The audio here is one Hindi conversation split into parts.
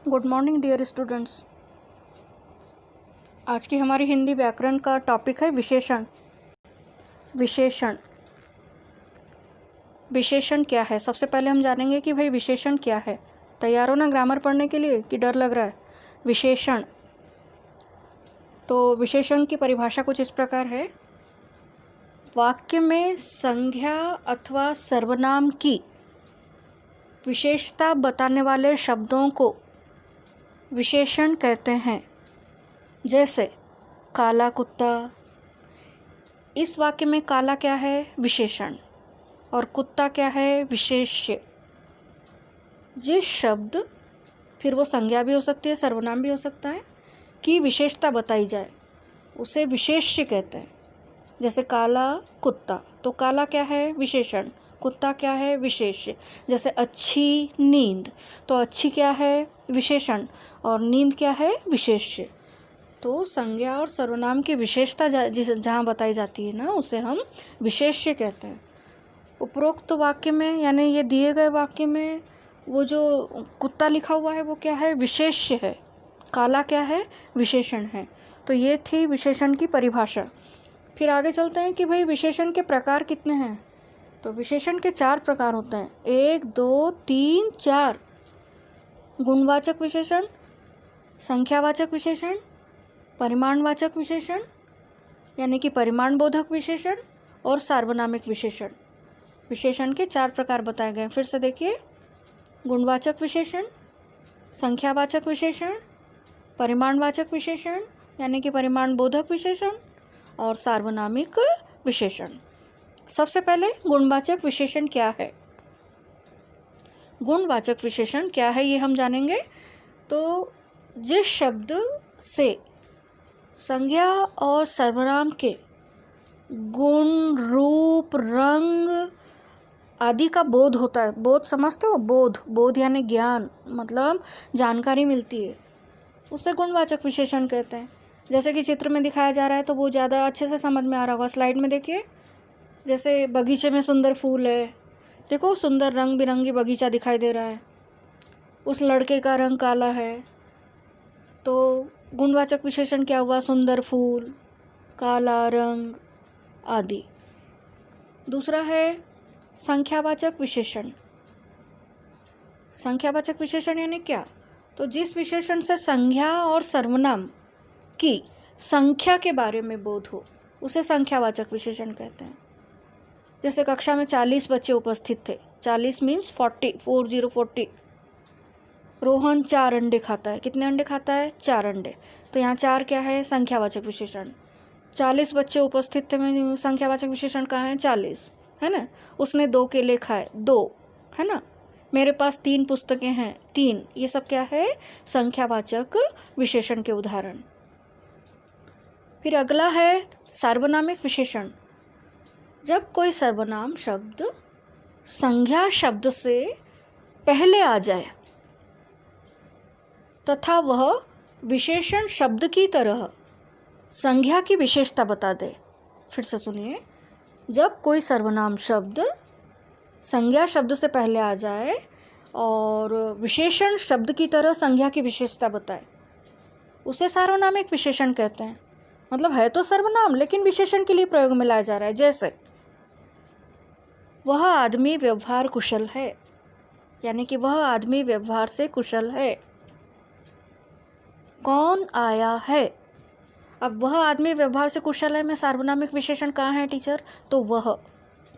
Good morning dear students. आज की हमारी हिंदी व्याकरण का टॉपिक है विशेषण। विशेषण विशेषण क्या है? सबसे पहले हम जानेंगे कि भाई विशेषण क्या है। तैयार हो ना ग्रामर पढ़ने के लिए कि डर लग रहा है? विशेषण, तो विशेषण की परिभाषा कुछ इस प्रकार है। वाक्य में संज्ञा अथवा सर्वनाम की विशेषता बताने वाले शब्दों को विशेषण कहते हैं। जैसे काला कुत्ता, इस वाक्य में काला क्या है? विशेषण, और कुत्ता क्या है? विशेष्य। जिस शब्द, फिर वो संज्ञा भी हो सकती है, सर्वनाम भी हो सकता है, की विशेषता बताई जाए उसे विशेष्य कहते हैं। जैसे काला कुत्ता, तो काला क्या है? विशेषण, कुत्ता क्या है? विशेष्य। जैसे अच्छी नींद, तो अच्छी क्या है? विशेषण, और नींद क्या है? विशेष्य। तो संज्ञा और सर्वनाम की विशेषता जहाँ बताई जाती है ना, उसे हम विशेष्य कहते हैं। उपरोक्त वाक्य में, यानी ये दिए गए वाक्य में, वो जो कुत्ता लिखा हुआ है वो क्या है? विशेष्य है। काला क्या है? विशेषण है। तो ये थी विशेषण की परिभाषा। फिर आगे चलते हैं कि भाई विशेषण के प्रकार कितने हैं। तो विशेषण के 4 प्रकार होते हैं। 1, 2, 3, 4। गुणवाचक विशेषण, संख्यावाचक विशेषण, परिमाणवाचक विशेषण यानी कि परिमाण बोधक विशेषण, और सार्वनामिक विशेषण। विशेषण के 4 प्रकार बताए गए। फिर से देखिए, गुणवाचक विशेषण, संख्यावाचक विशेषण, परिमाणवाचक विशेषण यानी कि परिमाण बोधक विशेषण, और सार्वनामिक विशेषण। सबसे पहले गुणवाचक विशेषण क्या है? गुणवाचक विशेषण क्या है ये हम जानेंगे। तो जिस शब्द से संज्ञा और सर्वनाम के गुण, रूप, रंग आदि का बोध होता है। बोध समझते हो? बोध यानी ज्ञान, मतलब जानकारी मिलती है, उसे गुणवाचक विशेषण कहते हैं। जैसे कि चित्र में दिखाया जा रहा है तो वो ज़्यादा अच्छे से समझ में आ रहा होगा। स्लाइड में देखिए, जैसे बगीचे में सुंदर फूल है, देखो सुंदर रंग बिरंगी बगीचा दिखाई दे रहा है, उस लड़के का रंग काला है, तो गुणवाचक विशेषण क्या हुआ? सुंदर फूल, काला रंग आदि। दूसरा है संख्यावाचक विशेषण। संख्यावाचक विशेषण यानी क्या? तो जिस विशेषण से संज्ञा और सर्वनाम की संख्या के बारे में बोध हो उसे संख्यावाचक विशेषण कहते हैं। जैसे कक्षा में 40 बच्चे उपस्थित थे, 40 मीन्स 40। रोहन 4 अंडे खाता है। कितने अंडे खाता है? 4 अंडे। तो यहाँ 4 क्या है? संख्यावाचक विशेषण। 40 बच्चे उपस्थित थे में संख्यावाचक विशेषण कहाँ है? 40 है ना। उसने 2 केले खाए, 2 है ना। मेरे पास 3 पुस्तकें हैं, 3। ये सब क्या है? संख्यावाचक विशेषण के उदाहरण। फिर अगला है सार्वनामिक विशेषण। जब कोई सर्वनाम शब्द संज्ञा शब्द से पहले आ जाए तथा वह विशेषण शब्द की तरह संज्ञा की विशेषता बता दे। फिर से सुनिए, जब कोई सर्वनाम शब्द संज्ञा शब्द से पहले आ जाए और विशेषण शब्द की तरह संज्ञा की विशेषता बताए, उसे सार्वनामिक विशेषण कहते हैं। मतलब है तो सर्वनाम लेकिन विशेषण के लिए प्रयोग में लाया जा रहा है। जैसे वह आदमी व्यवहार कुशल है, यानी कि वह आदमी व्यवहार से कुशल है। कौन आया है? अब वह आदमी व्यवहार से कुशल है में सार्वनामिक विशेषण कहाँ है टीचर? तो वह।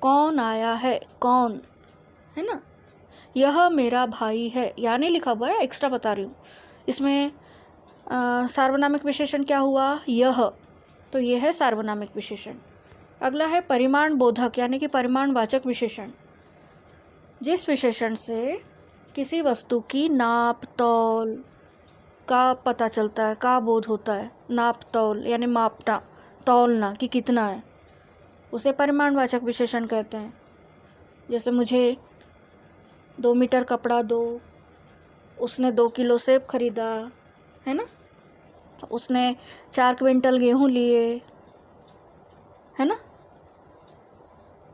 कौन आया है? कौन, है ना। यह मेरा भाई है, यानी लिखा हुआ है, एक्स्ट्रा बता रही हूँ। इसमें सार्वनामिक विशेषण क्या हुआ? यह। तो यह है सार्वनामिक विशेषण। अगला है परिमाण बोधक यानी कि परिमाणवाचक विशेषण। जिस विशेषण से किसी वस्तु की नाप तौल का पता चलता है, का बोध होता है। नाप तौल यानी मापना, तौलना कि कितना है, उसे परिमाणवाचक विशेषण कहते हैं। जैसे मुझे 2 मीटर कपड़ा दो, उसने 2 किलो सेब खरीदा, है ना। उसने 4 क्विंटल गेहूँ लिए, है ना।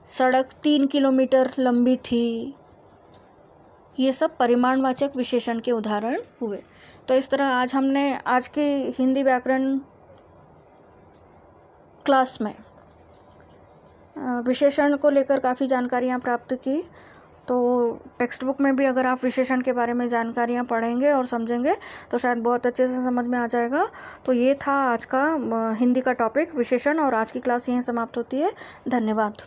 सड़क 3 किलोमीटर लंबी थी, ये सब परिमाणवाचक विशेषण के उदाहरण हुए। तो इस तरह आज हमने आज की हिंदी व्याकरण क्लास में विशेषण को लेकर काफ़ी जानकारियाँ प्राप्त की। तो टेक्स्ट बुक में भी अगर आप विशेषण के बारे में जानकारियाँ पढ़ेंगे और समझेंगे तो शायद बहुत अच्छे से समझ में आ जाएगा। तो ये था आज का हिंदी का टॉपिक विशेषण, और आज की क्लास यहीं समाप्त होती है। धन्यवाद।